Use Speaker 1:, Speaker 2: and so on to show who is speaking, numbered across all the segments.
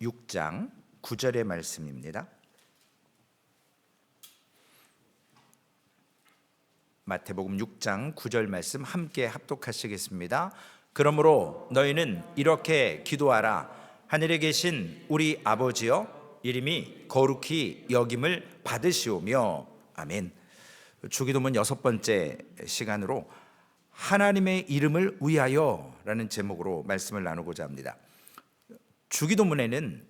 Speaker 1: 6장 9절의 말씀입니다. 마태복음 6장 9절 말씀 함께 합독하시겠습니다. 그러므로 너희는 이렇게 기도하라. 하늘에 계신 우리 아버지여, 이름이 거룩히 여김을 받으시오며. 아멘. 주기도문 6번째 시간으로 하나님의 이름을 위하여 라는 제목으로 말씀을 나누고자 합니다. 주기도문에는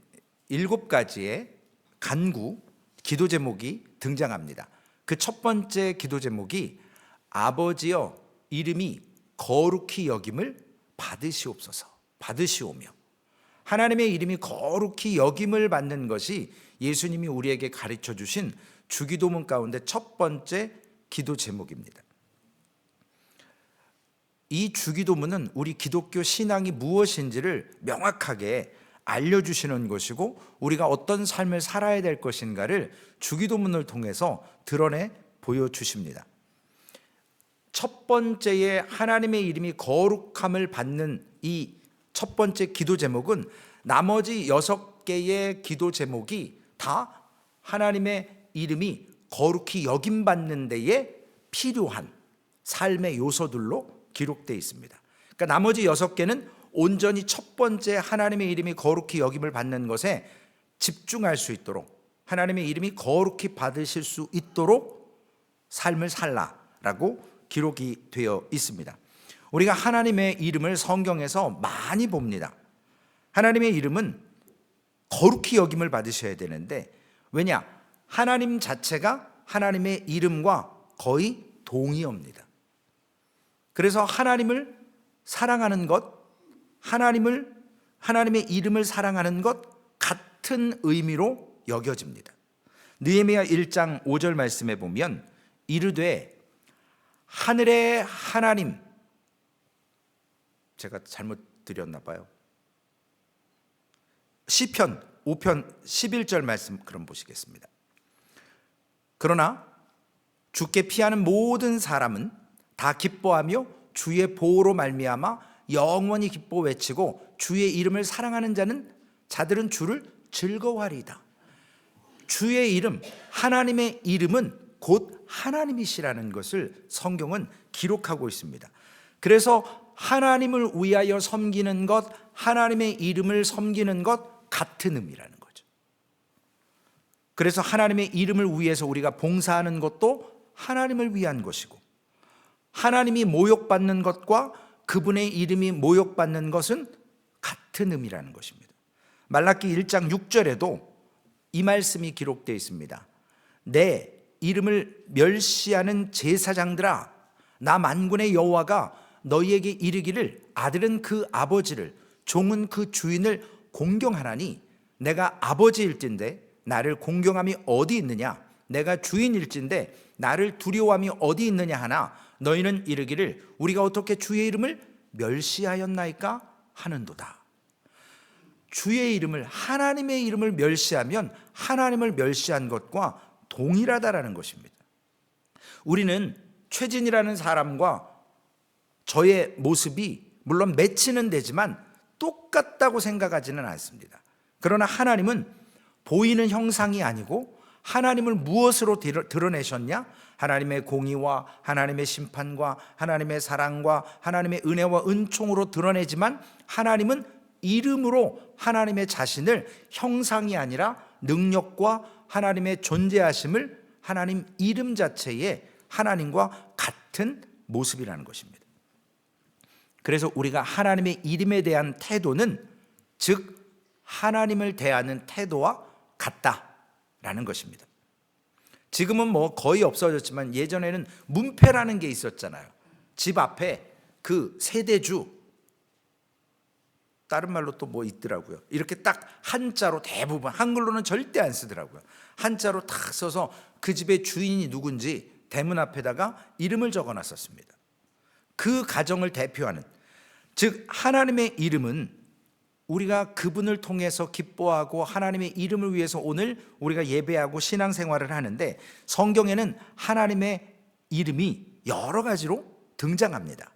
Speaker 1: 7가지의 간구 기도 제목이 등장합니다. 그 첫 번째 기도 제목이 아버지여, 이름이 거룩히 여김을 받으시오며. 하나님의 이름이 거룩히 여김을 받는 것이 예수님이 우리에게 가르쳐 주신 주기도문 가운데 첫 번째 기도 제목입니다. 이 주기도문은 우리 기독교 신앙이 무엇인지를 명확하게 알려주시는 것이고, 우리가 어떤 삶을 살아야 될 것인가를 주기도문을 통해서 드러내 보여주십니다. 첫 번째에 하나님의 이름이 거룩함을 받는 이 첫 번째 기도 제목은 나머지 6개의 기도 제목이 다 하나님의 이름이 거룩히 여김받는 데에 필요한 삶의 요소들로 기록되어 있습니다. 그러니까 나머지 6개는 온전히 첫 번째 하나님의 이름이 거룩히 여김을 받는 것에 집중할 수 있도록, 하나님의 이름이 거룩히 받으실 수 있도록 삶을 살라라고 기록이 되어 있습니다. 우리가 하나님의 이름을 성경에서 많이 봅니다. 하나님의 이름은 거룩히 여김을 받으셔야 되는데, 왜냐? 하나님 자체가 하나님의 이름과 거의 동의어입니다. 그래서 하나님을 사랑하는 것, 하나님의 이름을 사랑하는 것 같은 의미로 여겨집니다. 느헤미야 1장 5절 말씀에 보면 이르되 하늘의 하나님, 제가 잘못 드렸나 봐요. 시편 5편 11절 말씀 그럼 보시겠습니다. 그러나 주께 피하는 모든 사람은 다 기뻐하며 주의 보호로 말미암아 영원히 기뻐 외치고 주의 이름을 사랑하는 자들은 주를 즐거워하리이다. 주의 이름, 하나님의 이름은 곧 하나님이시라는 것을 성경은 기록하고 있습니다. 그래서 하나님을 위하여 섬기는 것, 하나님의 이름을 섬기는 것 같은 의미라는 거죠. 그래서 하나님의 이름을 위해서 우리가 봉사하는 것도 하나님을 위한 것이고, 하나님이 모욕받는 것과 그분의 이름이 모욕받는 것은 같은 의미라는 것입니다. 말라기 1장 6절에도 이 말씀이 기록되어 있습니다. 내 이름을 멸시하는 제사장들아, 나 만군의 여호와가 너희에게 이르기를 아들은 그 아버지를, 종은 그 주인을 공경하나니 내가 아버지일진데 나를 공경함이 어디 있느냐? 내가 주인일진데 나를 두려워함이 어디 있느냐 하나 너희는 이르기를 우리가 어떻게 주의 이름을 멸시하였나이까 하는도다. 주의 이름을, 하나님의 이름을 멸시하면 하나님을 멸시한 것과 동일하다라는 것입니다. 우리는 최진이라는 사람과 저의 모습이 물론 매치는 되지만 똑같다고 생각하지는 않습니다. 그러나 하나님은 보이는 형상이 아니고 하나님을 무엇으로 드러내셨냐? 하나님의 공의와 하나님의 심판과 하나님의 사랑과 하나님의 은혜와 은총으로 드러내지만, 하나님은 이름으로 하나님의 자신을, 형상이 아니라 능력과 하나님의 존재하심을, 하나님 이름 자체의 하나님과 같은 모습이라는 것입니다. 그래서 우리가 하나님의 이름에 대한 태도는, 즉 하나님을 대하는 태도와 같다라는 것입니다. 지금은 뭐 거의 없어졌지만 예전에는 문패라는 게 있었잖아요. 집 앞에 그 세대주, 다른 말로 또 뭐 있더라고요. 이렇게 딱 한자로, 대부분 한글로는 절대 안 쓰더라고요. 한자로 딱 써서 그 집의 주인이 누군지 대문 앞에다가 이름을 적어놨었습니다. 그 가정을 대표하는, 즉 하나님의 이름은 우리가 그분을 통해서 기뻐하고 하나님의 이름을 위해서 오늘 우리가 예배하고 신앙생활을 하는데, 성경에는 하나님의 이름이 여러 가지로 등장합니다.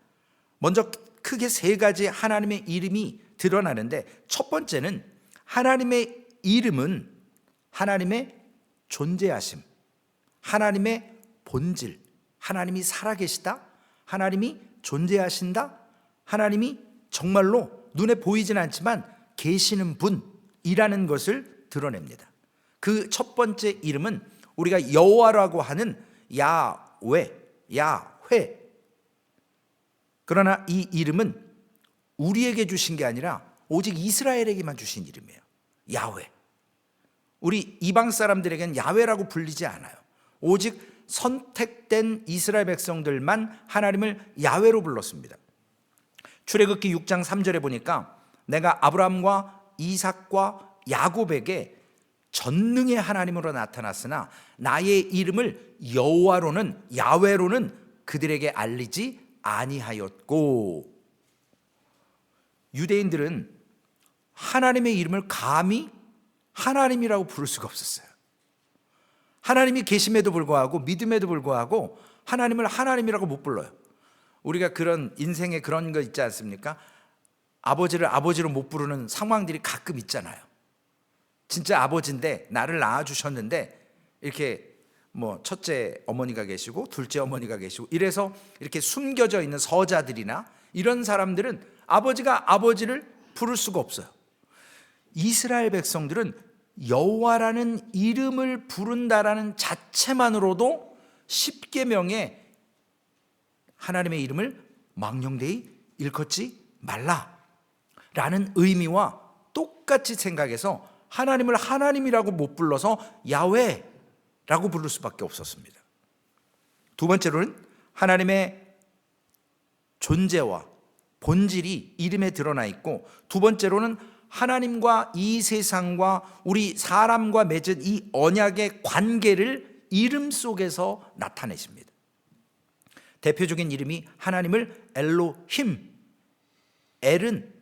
Speaker 1: 먼저 크게 3가지 하나님의 이름이 드러나는데, 첫 번째는 하나님의 이름은 하나님의 존재하심, 하나님의 본질, 하나님이 살아계시다, 하나님이 존재하신다, 하나님이 정말로 눈에 보이진 않지만 계시는 분이라는 것을 드러냅니다. 그 첫 번째 이름은 우리가 여호와라고 하는 야훼. 그러나 이 이름은 우리에게 주신 게 아니라 오직 이스라엘에게만 주신 이름이에요. 야훼. 우리 이방 사람들에게는 야훼라고 불리지 않아요. 오직 선택된 이스라엘 백성들만 하나님을 야훼로 불렀습니다. 출애굽기 6장 3절에 보니까 내가 아브라함과 이삭과 야곱에게 전능의 하나님으로 나타났으나 나의 이름을 여호와로는 야훼로는 그들에게 알리지 아니하였고, 유대인들은 하나님의 이름을 감히 하나님이라고 부를 수가 없었어요. 하나님이 계심에도 불구하고 믿음에도 불구하고 하나님을 하나님이라고 못 불러요. 우리가 그런 인생에 그런 거 있지 않습니까? 아버지를 아버지로 못 부르는 상황들이 가끔 있잖아요. 진짜 아버지인데 나를 낳아주셨는데 이렇게 뭐 첫째 어머니가 계시고 둘째 어머니가 계시고 이래서 이렇게 숨겨져 있는 서자들이나 이런 사람들은 아버지가 아버지를 부를 수가 없어요. 이스라엘 백성들은 여호와라는 이름을 부른다라는 자체만으로도 십계명에 하나님의 이름을 망령되이 일컫지 말라라는 의미와 똑같이 생각해서 하나님을 하나님이라고 못 불러서 야훼라고 부를 수밖에 없었습니다. 두 번째로는 하나님의 존재와 본질이 이름에 드러나 있고, 두 번째로는 하나님과 이 세상과 우리 사람과 맺은 이 언약의 관계를 이름 속에서 나타내십니다. 대표적인 이름이 하나님을 엘로힘, 엘은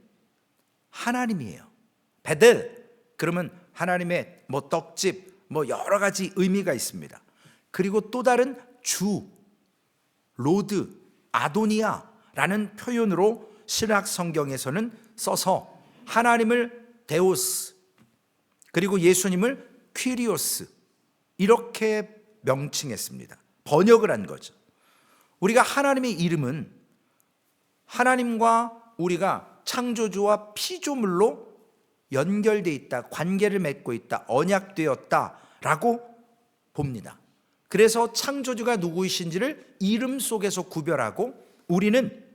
Speaker 1: 하나님이에요. 베델, 그러면 하나님의 뭐 떡집, 뭐 여러 가지 의미가 있습니다. 그리고 또 다른 주, 로드, 아도니아라는 표현으로 신약 성경에서는 써서 하나님을 데오스, 그리고 예수님을 퀴리오스 이렇게 명칭했습니다. 번역을 한 거죠. 우리가 하나님의 이름은 하나님과 우리가 창조주와 피조물로 연결되어 있다, 관계를 맺고 있다, 언약되었다라고 봅니다. 그래서 창조주가 누구이신지를 이름 속에서 구별하고 우리는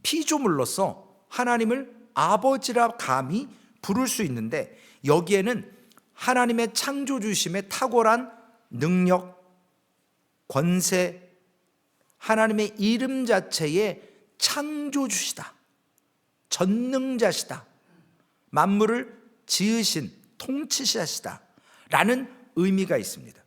Speaker 1: 피조물로서 하나님을 아버지라 감히 부를 수 있는데, 여기에는 하나님의 창조주심의 탁월한 능력, 권세, 하나님의 이름 자체의 창조주시다, 전능자시다, 만물을 지으신 통치자시다 라는 의미가 있습니다.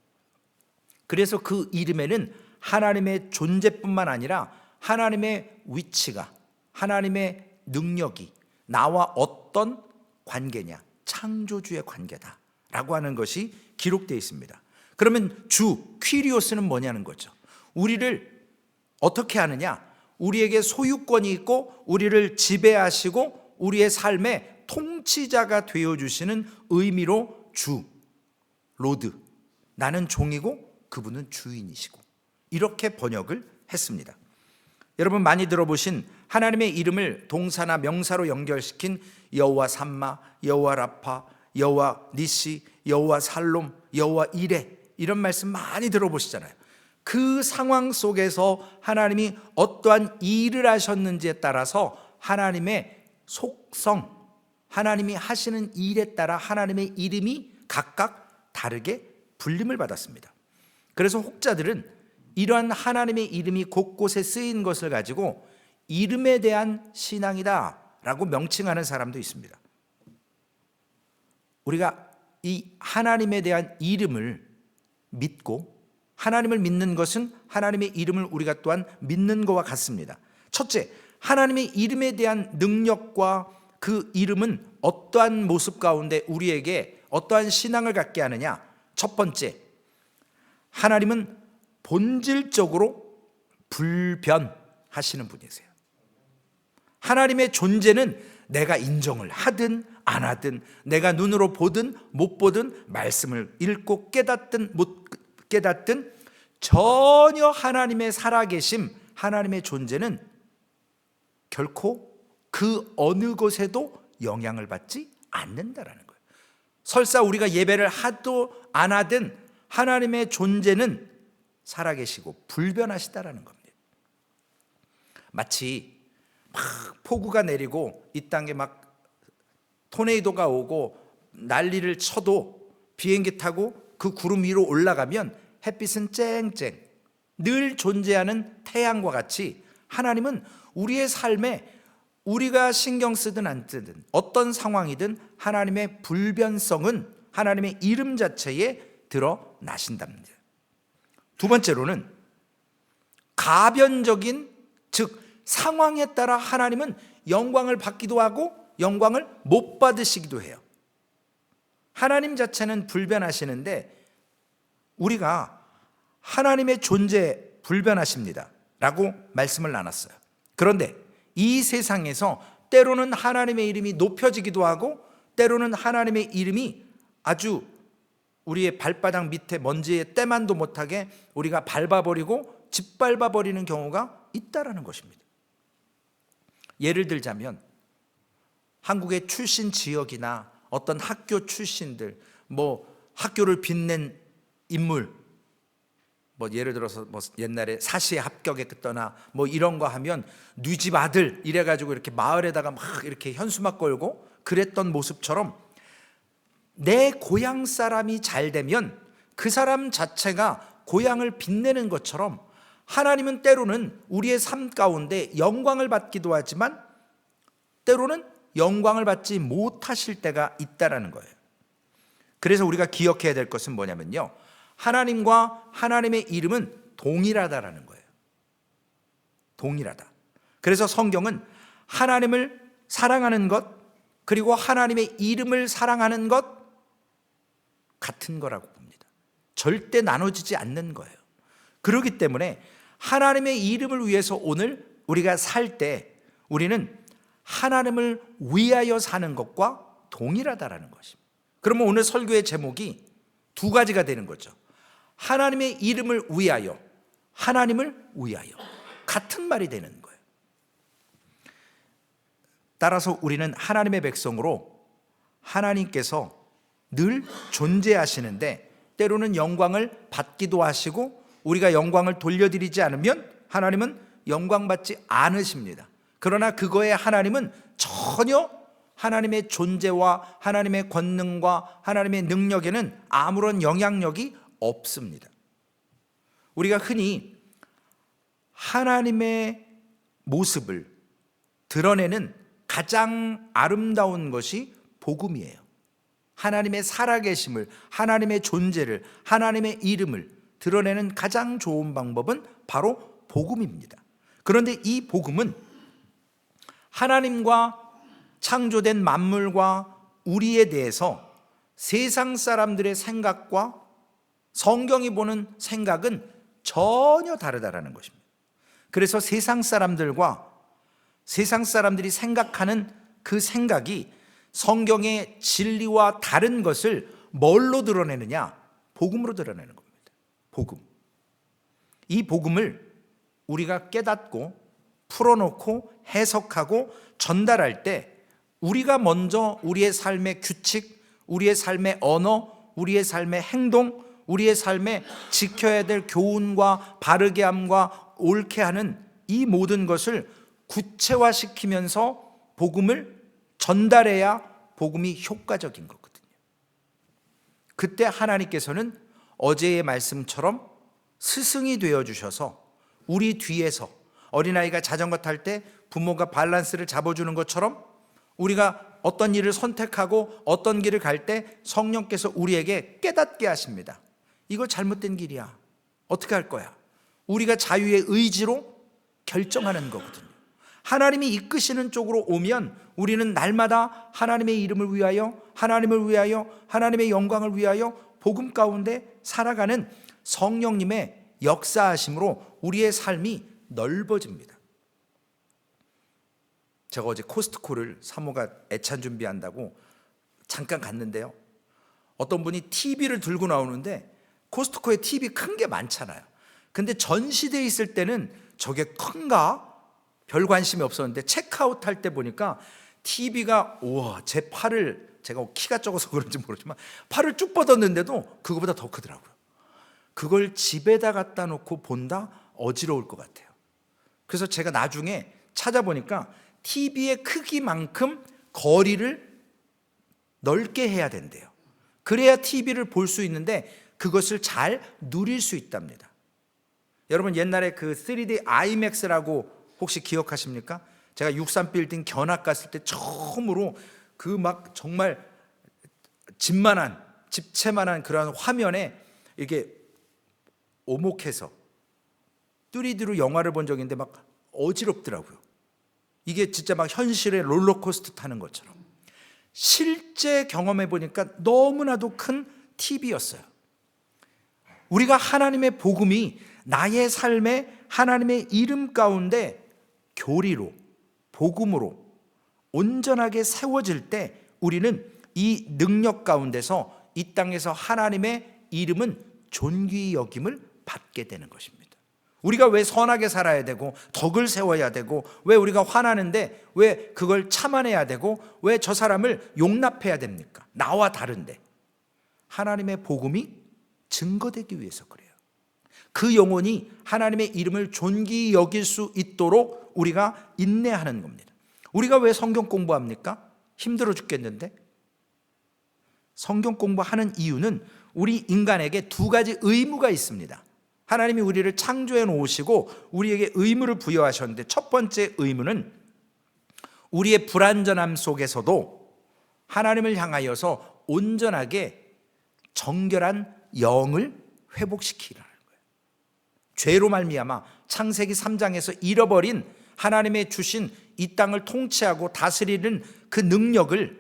Speaker 1: 그래서 그 이름에는 하나님의 존재뿐만 아니라 하나님의 위치가, 하나님의 능력이 나와 어떤 관계냐, 창조주의 관계다 라고 하는 것이 기록되어 있습니다. 그러면 주, 퀴리오스는 뭐냐는 거죠. 우리를 어떻게 하느냐, 우리에게 소유권이 있고 우리를 지배하시고 우리의 삶의 통치자가 되어주시는 의미로 주, 로드, 나는 종이고 그분은 주인이시고, 이렇게 번역을 했습니다. 여러분 많이 들어보신 하나님의 이름을 동사나 명사로 연결시킨 여호와 삼마, 여호와 라파, 여호와 니시, 여호와 살롬, 여호와 이레, 이런 말씀 많이 들어보시잖아요. 그 상황 속에서 하나님이 어떠한 일을 하셨는지에 따라서 하나님의 속성, 하나님이 하시는 일에 따라 하나님의 이름이 각각 다르게 불림을 받았습니다. 그래서 혹자들은 이러한 하나님의 이름이 곳곳에 쓰인 것을 가지고 이름에 대한 신앙이다 라고 명칭하는 사람도 있습니다. 우리가 이 하나님에 대한 이름을 믿고, 하나님을 믿는 것은 하나님의 이름을 우리가 또한 믿는 것과 같습니다. 첫째, 하나님의 이름에 대한 능력과 그 이름은 어떠한 모습 가운데 우리에게 어떠한 신앙을 갖게 하느냐. 첫 번째, 하나님은 본질적으로 불변하시는 분이세요. 하나님의 존재는 내가 인정을 하든 안 하든, 내가 눈으로 보든 못 보든, 말씀을 읽고 깨닫든 못 깨닫든, 전혀 하나님의 살아계심, 하나님의 존재는 결코 그 어느 곳에도 영향을 받지 않는다라는 거예요. 설사 우리가 예배를 하도 안 하든 하나님의 존재는 살아계시고 불변하시다라는 겁니다. 마치 막 폭우가 내리고 이 땅에 막 토네이도가 오고 난리를 쳐도 비행기 타고 그 구름 위로 올라가면 햇빛은 쨍쨍 늘 존재하는 태양과 같이, 하나님은 우리의 삶에 우리가 신경 쓰든 안 쓰든 어떤 상황이든 하나님의 불변성은 하나님의 이름 자체에 드러나신답니다. 두 번째로는 가변적인, 즉 상황에 따라 하나님은 영광을 받기도 하고 영광을 못 받으시기도 해요. 하나님 자체는 불변하시는데 우리가 하나님의 존재 불변하십니다 라고 말씀을 나눴어요. 그런데 이 세상에서 때로는 하나님의 이름이 높여지기도 하고 때로는 하나님의 이름이 아주 우리의 발바닥 밑에 먼지에 때만도 못하게 우리가 밟아버리고 짓밟아버리는 경우가 있다라는 것입니다. 예를 들자면 한국의 출신 지역이나 어떤 학교 출신들, 학교를 빛낸 인물, 예를 들어서 옛날에 사시에 합격했거나 이런 거 하면 네 집 아들 이래가지고 이렇게 마을에다가 막 이렇게 현수막 걸고 그랬던 모습처럼, 내 고향 사람이 잘 되면 그 사람 자체가 고향을 빛내는 것처럼 하나님은 때로는 우리의 삶 가운데 영광을 받기도 하지만 때로는 영광을 받지 못하실 때가 있다라는 거예요. 그래서 우리가 기억해야 될 것은 뭐냐면요, 하나님과 하나님의 이름은 동일하다라는 거예요. 동일하다. 그래서 성경은 하나님을 사랑하는 것 그리고 하나님의 이름을 사랑하는 것 같은 거라고 봅니다. 절대 나눠지지 않는 거예요. 그렇기 때문에 하나님의 이름을 위해서 오늘 우리가 살 때 우리는 하나님을 위하여 사는 것과 동일하다라는 것입니다. 그러면 오늘 설교의 제목이 두 가지가 되는 거죠. 하나님의 이름을 위하여, 하나님을 위하여, 같은 말이 되는 거예요. 따라서 우리는 하나님의 백성으로 하나님께서 늘 존재하시는데 때로는 영광을 받기도 하시고 우리가 영광을 돌려드리지 않으면 하나님은 영광받지 않으십니다. 그러나 그거에 하나님은 전혀 하나님의 존재와 하나님의 권능과 하나님의 능력에는 아무런 영향력이 없습니다. 우리가 흔히 하나님의 모습을 드러내는 가장 아름다운 것이 복음이에요. 하나님의 살아계심을, 하나님의 존재를, 하나님의 이름을 드러내는 가장 좋은 방법은 바로 복음입니다. 그런데 이 복음은 하나님과 창조된 만물과 우리에 대해서 세상 사람들의 생각과 성경이 보는 생각은 전혀 다르다라는 것입니다. 그래서 세상 사람들이 생각하는 그 생각이 성경의 진리와 다른 것을 뭘로 드러내느냐? 복음으로 드러내는 겁니다. 복음. 이 복음을 우리가 깨닫고 풀어놓고 해석하고 전달할 때 우리가 먼저 우리의 삶의 규칙, 우리의 삶의 언어, 우리의 삶의 행동, 우리의 삶에 지켜야 될 교훈과 바르게 함과 옳게 하는 이 모든 것을 구체화시키면서 복음을 전달해야 복음이 효과적인 거거든요. 그때 하나님께서는 어제의 말씀처럼 스승이 되어주셔서 우리 뒤에서 어린아이가 자전거 탈 때 부모가 밸런스를 잡아주는 것처럼 우리가 어떤 일을 선택하고 어떤 길을 갈 때 성령께서 우리에게 깨닫게 하십니다. 이거 잘못된 길이야. 어떻게 할 거야? 우리가 자유의 의지로 결정하는 거거든요. 하나님이 이끄시는 쪽으로 오면 우리는 날마다 하나님의 이름을 위하여, 하나님을 위하여, 하나님의 영광을 위하여 복음 가운데 살아가는 성령님의 역사하심으로 우리의 삶이 넓어집니다. 제가 어제 코스트코를 사모가 애찬 준비한다고 잠깐 갔는데요, 어떤 분이 TV를 들고 나오는데 코스트코에 TV 큰 게 많잖아요. 근데 전시대에 있을 때는 저게 큰가? 별 관심이 없었는데 체크아웃 할 때 보니까 TV가, 우와, 제 팔을, 제가 키가 적어서 그런지 모르지만 팔을 쭉 뻗었는데도 그거보다 더 크더라고요. 그걸 집에다 갖다 놓고 본다? 어지러울 것 같아요. 그래서 제가 나중에 찾아보니까 TV의 크기만큼 거리를 넓게 해야 된대요. 그래야 TV를 볼 수 있는데 그것을 잘 누릴 수 있답니다. 여러분, 옛날에 그 3D IMAX라고 혹시 기억하십니까? 제가 63빌딩 견학 갔을 때 처음으로 그 막 정말 집만한, 집채만한 그런 화면에 이게 오목해서 3D로 영화를 본 적이 있는데 막 어지럽더라고요. 이게 진짜 막 현실의 롤러코스터 타는 것처럼. 실제 경험해 보니까 너무나도 큰 TV였어요. 우리가 하나님의 복음이 나의 삶에 하나님의 이름 가운데 교리로, 복음으로 온전하게 세워질 때 우리는 이 능력 가운데서 이 땅에서 하나님의 이름은 존귀히 여김을 받게 되는 것입니다. 우리가 왜 선하게 살아야 되고 덕을 세워야 되고, 왜 우리가 화나는데 왜 그걸 참아내야 되고, 왜 저 사람을 용납해야 됩니까? 나와 다른데. 하나님의 복음이 증거되기 위해서 그래요. 그 영혼이 하나님의 이름을 존귀히 여길 수 있도록 우리가 인내하는 겁니다. 우리가 왜 성경 공부합니까? 힘들어 죽겠는데. 성경 공부하는 이유는 우리 인간에게 두 가지 의무가 있습니다. 하나님이 우리를 창조해 놓으시고 우리에게 의무를 부여하셨는데, 첫 번째 의무는 우리의 불완전함 속에서도 하나님을 향하여서 온전하게 정결한 영을 회복시키라는 거예요. 죄로 말미암아 창세기 3장에서 잃어버린 하나님의 주신 이 땅을 통치하고 다스리는 그 능력을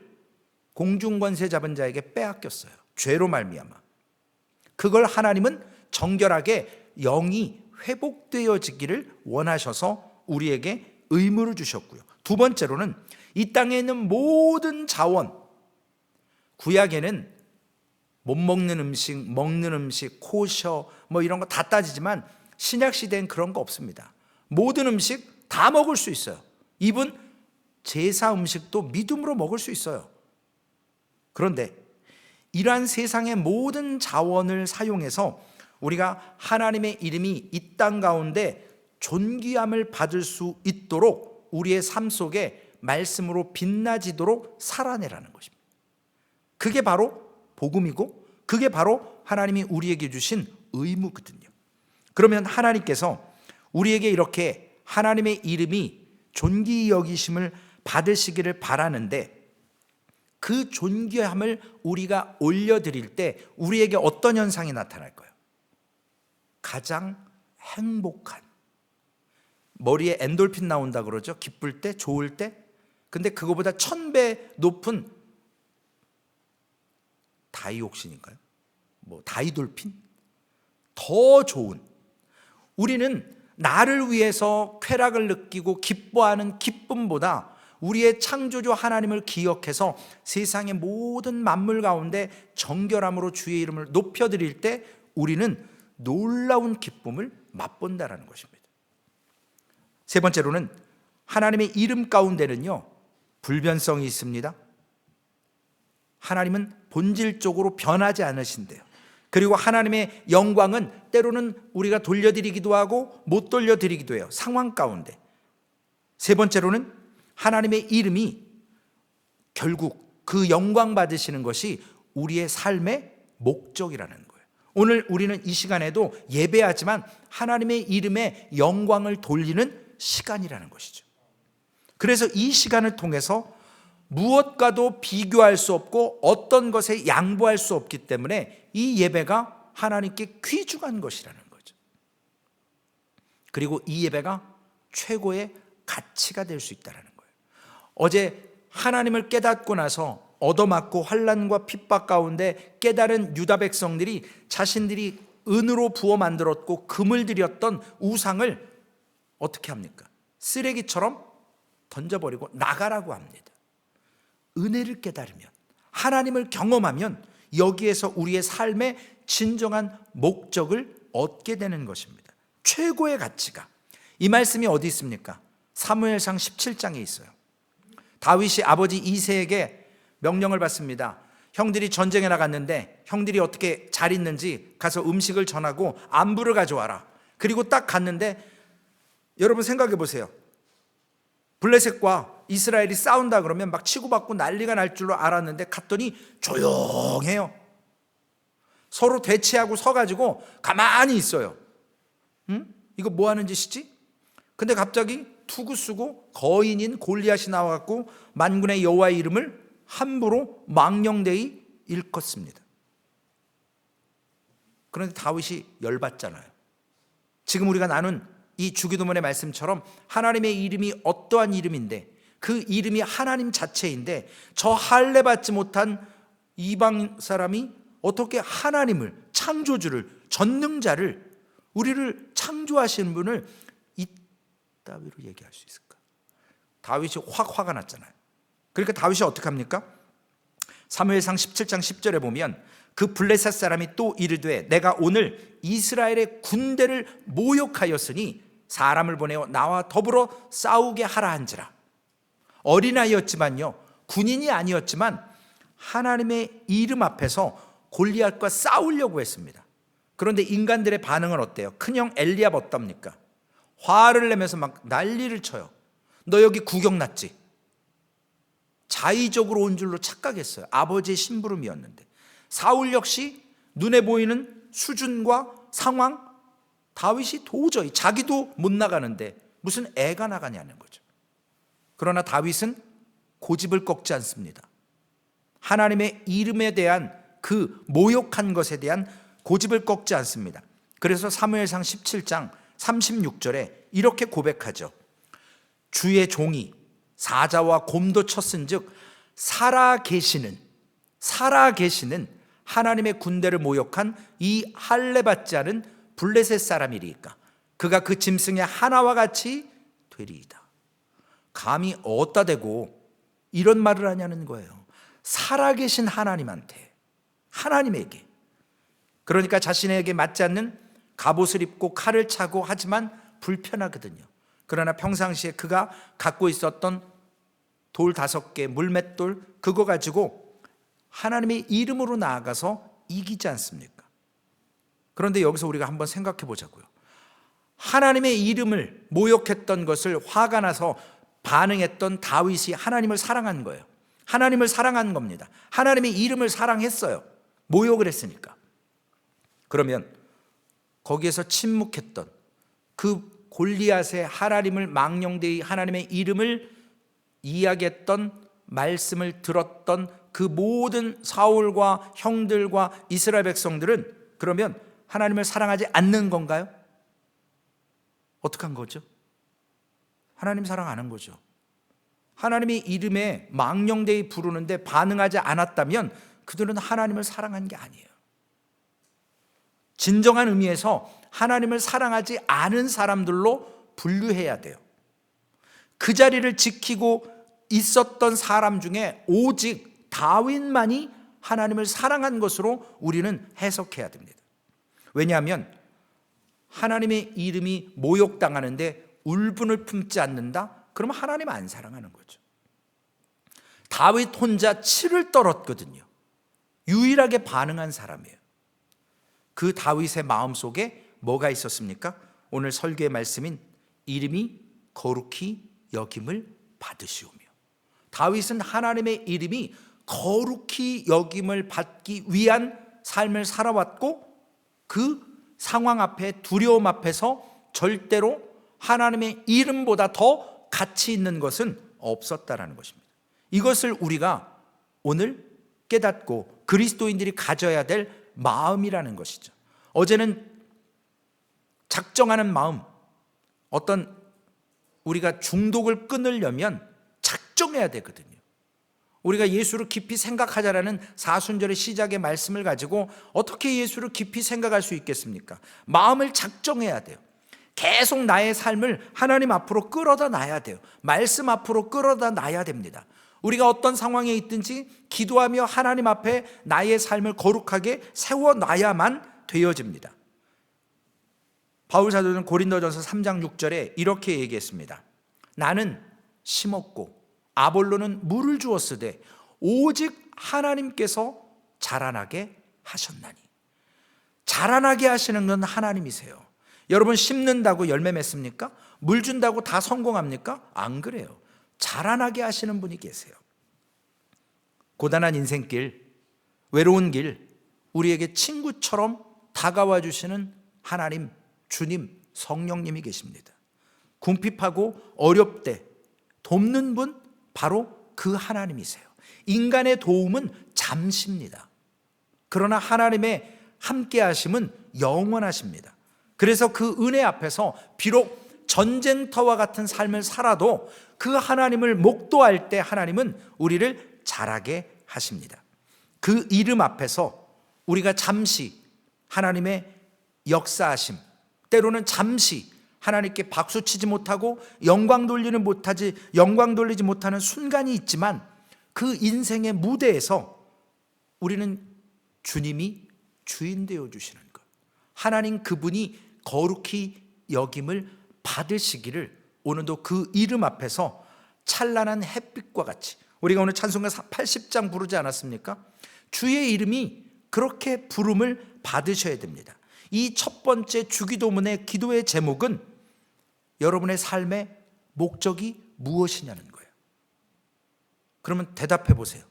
Speaker 1: 공중권세 잡은 자에게 빼앗겼어요. 죄로 말미암아. 그걸 하나님은 정결하게 영이 회복되어지기를 원하셔서 우리에게 의무를 주셨고요. 두 번째로는 이 땅에 있는 모든 자원, 구약에는 못 먹는 음식, 먹는 음식, 코셔 뭐 이런 거 다 따지지만 신약 시대엔 그런 거 없습니다. 모든 음식 다 먹을 수 있어요. 이분 제사 음식도 믿음으로 먹을 수 있어요. 그런데 이러한 세상의 모든 자원을 사용해서 우리가 하나님의 이름이 이 땅 가운데 존귀함을 받을 수 있도록 우리의 삶 속에 말씀으로 빛나지도록 살아내라는 것입니다. 그게 바로 복음이고 그게 바로 하나님이 우리에게 주신 의무거든요. 그러면 하나님께서 우리에게 이렇게 하나님의 이름이 존귀히 여기심을 받으시기를 바라는데, 그 존귀함을 우리가 올려드릴 때 우리에게 어떤 현상이 나타날까요? 가장 행복한, 머리에 엔돌핀 나온다 그러죠. 기쁠 때, 좋을 때. 근데 그거보다 1000배 높은 다이옥신인가요? 뭐 다이돌핀? 더 좋은, 우리는 나를 위해서 쾌락을 느끼고 기뻐하는 기쁨보다 우리의 창조주 하나님을 기억해서 세상의 모든 만물 가운데 정결함으로 주의 이름을 높여드릴 때 우리는 놀라운 기쁨을 맛본다라는 것입니다. 세 번째로는 하나님의 이름 가운데는요, 불변성이 있습니다. 하나님은 본질적으로 변하지 않으신대요. 그리고 하나님의 영광은 때로는 우리가 돌려드리기도 하고 못 돌려드리기도 해요. 상황 가운데. 세 번째로는 하나님의 이름이 결국 그 영광 받으시는 것이 우리의 삶의 목적이라는 거예요. 오늘 우리는 이 시간에도 예배하지만 하나님의 이름에 영광을 돌리는 시간이라는 것이죠. 그래서 이 시간을 통해서 무엇과도 비교할 수 없고 어떤 것에 양보할 수 없기 때문에 이 예배가 하나님께 귀중한 것이라는 거죠. 그리고 이 예배가 최고의 가치가 될 수 있다는 거예요. 어제 하나님을 깨닫고 나서 얻어맞고 환난과 핍박 가운데 깨달은 유다 백성들이 자신들이 은으로 부어 만들었고 금을 들였던 우상을 어떻게 합니까? 쓰레기처럼 던져버리고 나가라고 합니다. 은혜를 깨달으면, 하나님을 경험하면 여기에서 우리의 삶의 진정한 목적을 얻게 되는 것입니다. 최고의 가치가. 이 말씀이 어디 있습니까? 사무엘상 17장에 있어요. 다윗이 아버지 이새에게 명령을 받습니다. 형들이 전쟁에 나갔는데 형들이 어떻게 잘 있는지 가서 음식을 전하고 안부를 가져와라. 그리고 딱 갔는데, 여러분 생각해 보세요. 블레셋과 이스라엘이 싸운다 그러면 막 치고받고 난리가 날 줄로 알았는데 갔더니 조용해요. 서로 대치하고 서가지고 가만히 있어요. 이거 뭐 하는 짓이지? 근데 갑자기 투구 쓰고 거인인 골리앗이 나와갖고 만군의 여호와의 이름을 함부로 망령되이 일컫습니다. 그런데 다윗이 열받잖아요. 지금 우리가 나눈 이 주기도문의 말씀처럼 하나님의 이름이 어떠한 이름인데, 그 이름이 하나님 자체인데, 저 할례 받지 못한 이방 사람이 어떻게 하나님을, 창조주를, 전능자를, 우리를 창조하신 분을 이따위로 얘기할 수 있을까? 다윗이 확 화가 났잖아요. 그러니까 다윗이 어떻게 합니까? 사무엘상 17장 10절에 보면 그 블레셋 사람이 또 이르되 내가 오늘 이스라엘의 군대를 모욕하였으니 사람을 보내어 나와 더불어 싸우게 하라 한지라. 어린아이였지만요, 군인이 아니었지만 하나님의 이름 앞에서 골리앗과 싸우려고 했습니다. 그런데 인간들의 반응은 어때요? 큰형 엘리압 어떻습니까? 화를 내면서 막 난리를 쳐요. 너 여기 구경 났지? 자의적으로 온 줄로 착각했어요. 아버지의 심부름이었는데. 사울 역시 눈에 보이는 수준과 상황, 다윗이 도저히 자기도 못 나가는데 무슨 애가 나가냐는 거죠. 그러나 다윗은 고집을 꺾지 않습니다. 하나님의 이름에 대한 그 모욕한 것에 대한 고집을 꺾지 않습니다. 그래서 사무엘상 17장 36절에 이렇게 고백하죠. 주의 종이 사자와 곰도 쳤은즉 살아계시는 하나님의 군대를 모욕한 이 할례 받지 않은 블레셋 사람이리까 그가 그 짐승의 하나와 같이 되리이다. 감히 어디다 대고 이런 말을 하냐는 거예요. 살아계신 하나님한테, 하나님에게. 그러니까 자신에게 맞지 않는 갑옷을 입고 칼을 차고 하지만 불편하거든요. 그러나 평상시에 그가 갖고 있었던 돌 5개, 물맷돌, 그거 가지고 하나님의 이름으로 나아가서 이기지 않습니까? 그런데 여기서 우리가 한번 생각해 보자고요. 하나님의 이름을 모욕했던 것을 화가 나서 반응했던 다윗이 하나님을 사랑한 거예요. 하나님을 사랑한 겁니다. 하나님의 이름을 사랑했어요. 모욕을 했으니까. 그러면 거기에서 침묵했던 그 골리앗의 하나님을 망령되이 하나님의 이름을 이야기했던, 말씀을 들었던 그 모든 사울과 형들과 이스라엘 백성들은 그러면 하나님을 사랑하지 않는 건가요? 어떻게 한 거죠? 하나님 사랑 안 한 거죠. 하나님의 이름에 망령되이 부르는데 반응하지 않았다면 그들은 하나님을 사랑한 게 아니에요. 진정한 의미에서 하나님을 사랑하지 않은 사람들로 분류해야 돼요. 그 자리를 지키고 있었던 사람 중에 오직 다윗만이 하나님을 사랑한 것으로 우리는 해석해야 됩니다. 왜냐하면 하나님의 이름이 모욕당하는데 울분을 품지 않는다? 그러면 하나님 안 사랑하는 거죠. 다윗 혼자 치를 떨었거든요. 유일하게 반응한 사람이에요. 그 다윗의 마음속에 뭐가 있었습니까? 오늘 설교의 말씀인 이름이 거룩히 여김을 받으시오며. 다윗은 하나님의 이름이 거룩히 여김을 받기 위한 삶을 살아왔고 그 상황 앞에, 두려움 앞에서 절대로 하나님의 이름보다 더 가치 있는 것은 없었다라는 것입니다. 이것을 우리가 오늘 깨닫고 그리스도인들이 가져야 될 마음이라는 것이죠. 어제는 작정하는 마음, 어떤 우리가 중독을 끊으려면 작정해야 되거든요. 우리가 예수를 깊이 생각하자라는 사순절의 시작의 말씀을 가지고 어떻게 예수를 깊이 생각할 수 있겠습니까? 마음을 작정해야 돼요. 계속 나의 삶을 하나님 앞으로 끌어다 놔야 돼요. 말씀 앞으로 끌어다 놔야 됩니다. 우리가 어떤 상황에 있든지 기도하며 하나님 앞에 나의 삶을 거룩하게 세워놔야만 되어집니다. 바울 사도는 고린도전서 3장 6절에 이렇게 얘기했습니다. 나는 심었고 아볼로는 물을 주었으되 오직 하나님께서 자라나게 하셨나니. 자라나게 하시는 건 하나님이세요. 여러분, 심는다고 열매 맺습니까? 물 준다고 다 성공합니까? 안 그래요. 자라나게 하시는 분이 계세요. 고단한 인생길, 외로운 길, 우리에게 친구처럼 다가와 주시는 하나님, 주님, 성령님이 계십니다. 궁핍하고 어렵 때 돕는 분, 바로 그 하나님이세요. 인간의 도움은 잠시입니다. 그러나 하나님의 함께 하심은 영원하십니다. 그래서 그 은혜 앞에서 비록 전쟁터와 같은 삶을 살아도 그 하나님을 목도할 때 하나님은 우리를 자라게 하십니다. 그 이름 앞에서 우리가 잠시 하나님의 역사하심, 때로는 잠시 하나님께 박수치지 못하고 영광 돌리지 못하는 순간이 있지만, 그 인생의 무대에서 우리는 주님이 주인 되어 주시는 것, 하나님 그분이 거룩히 여김을 받으시기를 오늘도 그 이름 앞에서 찬란한 햇빛과 같이, 우리가 오늘 찬송가 80장 부르지 않았습니까? 주의 이름이 그렇게 부름을 받으셔야 됩니다. 이 첫 번째 주기도문의 기도의 제목은 여러분의 삶의 목적이 무엇이냐는 거예요. 그러면 대답해 보세요.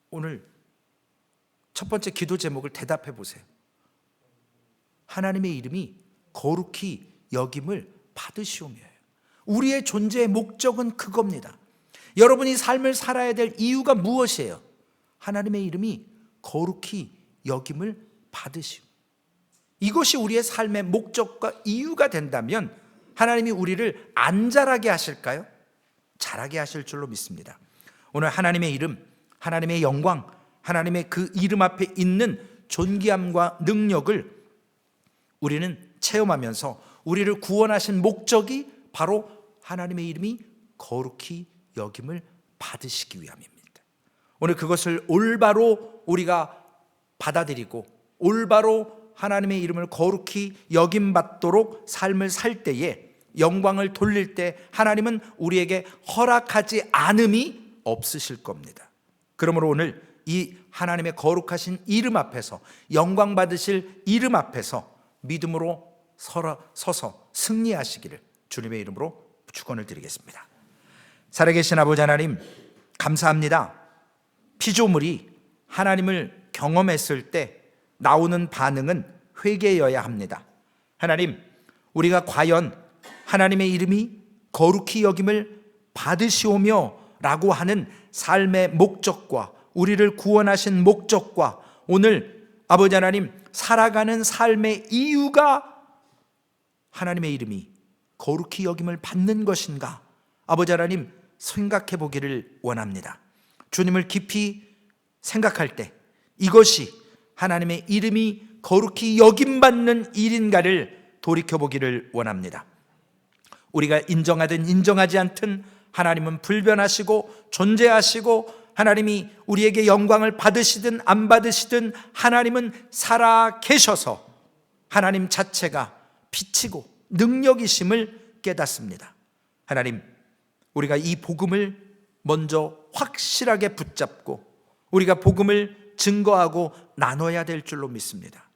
Speaker 1: 오늘 첫 번째 기도 제목을 대답해 보세요. 하나님의 이름이 거룩히 여김을 받으시오며요. 우리의 존재의 목적은 그겁니다. 여러분이 삶을 살아야 될 이유가 무엇이에요? 하나님의 이름이 거룩히 여김을 받으시오. 이것이 우리의 삶의 목적과 이유가 된다면 하나님이 우리를 안 자라게 하실까요? 자라게 하실 줄로 믿습니다. 오늘 하나님의 이름, 하나님의 영광, 하나님의 그 이름 앞에 있는 존귀함과 능력을 우리는 체험하면서 우리를 구원하신 목적이 바로 하나님의 이름이 거룩히 여김을 받으시기 위함입니다. 오늘 그것을 올바로 우리가 받아들이고 올바로 하나님의 이름을 거룩히 여김받도록 삶을 살 때에, 영광을 돌릴 때 하나님은 우리에게 허락하지 않음이 없으실 겁니다. 그러므로 오늘 이 하나님의 거룩하신 이름 앞에서, 영광 받으실 이름 앞에서 믿음으로 서서 승리하시기를 주님의 이름으로 축원을 드리겠습니다. 살아계신 아버지 하나님, 감사합니다. 피조물이 하나님을 경험했을 때 나오는 반응은 회개여야 합니다. 하나님, 우리가 과연 하나님의 이름이 거룩히 여김을 받으시오며 라고 하는 삶의 목적과 우리를 구원하신 목적과 오늘 아버지 하나님 살아가는 삶의 이유가 하나님의 이름이 거룩히 여김을 받는 것인가, 아버지 하나님 생각해 보기를 원합니다. 주님을 깊이 생각할 때 이것이 하나님의 이름이 거룩히 여김받는 일인가를 돌이켜보기를 원합니다. 우리가 인정하든 인정하지 않든 하나님은 불변하시고 존재하시고, 하나님이 우리에게 영광을 받으시든 안 받으시든 하나님은 살아 계셔서 하나님 자체가 빛이고 능력이심을 깨닫습니다. 하나님, 우리가 이 복음을 먼저 확실하게 붙잡고 우리가 복음을 증거하고 나눠야 될 줄로 믿습니다.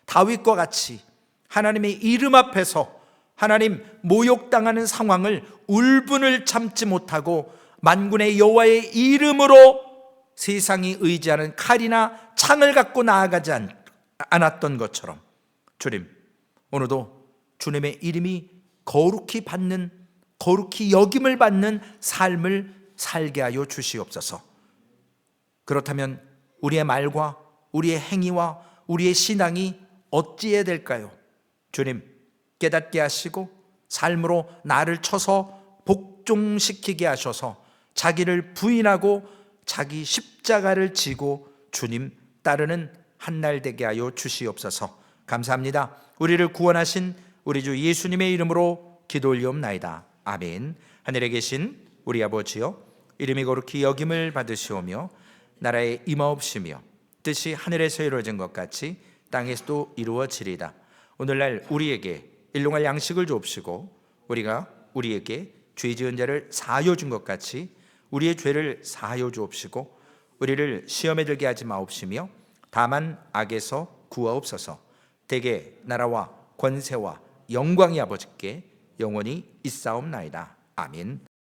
Speaker 1: 다윗과 같이 하나님의 이름 앞에서 하나님 모욕당하는 상황을 울분을 참지 못하고 만군의 여호와의 이름으로 세상이 의지하는 칼이나 창을 갖고 나아가지 않았던 것처럼, 주님, 오늘도 주님의 이름이 거룩히 받는, 거룩히 여김을 받는 삶을 살게 하여 주시옵소서. 그렇다면 우리의 말과 우리의 행위와 우리의 신앙이 어찌해야 될까요? 주님, 깨닫게 하시고 삶으로 나를 쳐서 복종시키게 하셔서 자기를 부인하고 자기 십자가를 지고 주님 따르는 한날 되게 하여 주시옵소서. 감사합니다. 우리를 구원하신 우리 주 예수님의 이름으로 기도 올리옵나이다. 아멘. 하늘에 계신 우리 아버지여, 이름이 거룩히 여김을 받으시오며 나라의 임하옵시며 뜻이 하늘에서 이루어진 것 같이 땅에서도 이루어지리다. 오늘날 우리에게 일용할 양식을 주옵시고 우리가 우리에게 죄 지은 자를 사하여 준 것 같이 우리의 죄를 사하여 주옵시고 우리를 시험에 들게 하지 마옵시며 다만 악에서 구하옵소서. 대개 나라와 권세와 영광이 아버지께 영원히 있사옵나이다. 아멘.